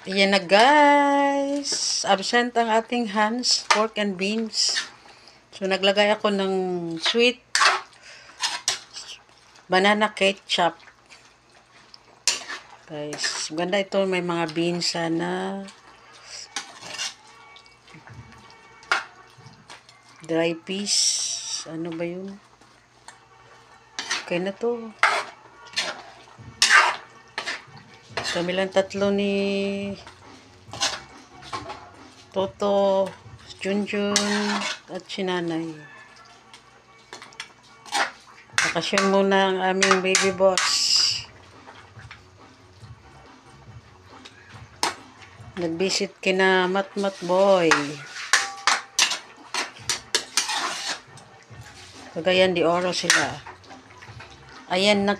Ayan na guys. Absent ang ating Hans, pork and beans. So naglagay ako ng sweet banana ketchup. Guys, ganda ito, may mga beans sana. Dry peas. Ano ba yun? Okay na to. Kami lang tatlo ni Toto, Junjun, at sinanay. Bakasyon muna ang aming baby boss. Nag-visit kina Matmat Boy. Cagayan de Oro sila. Ayan,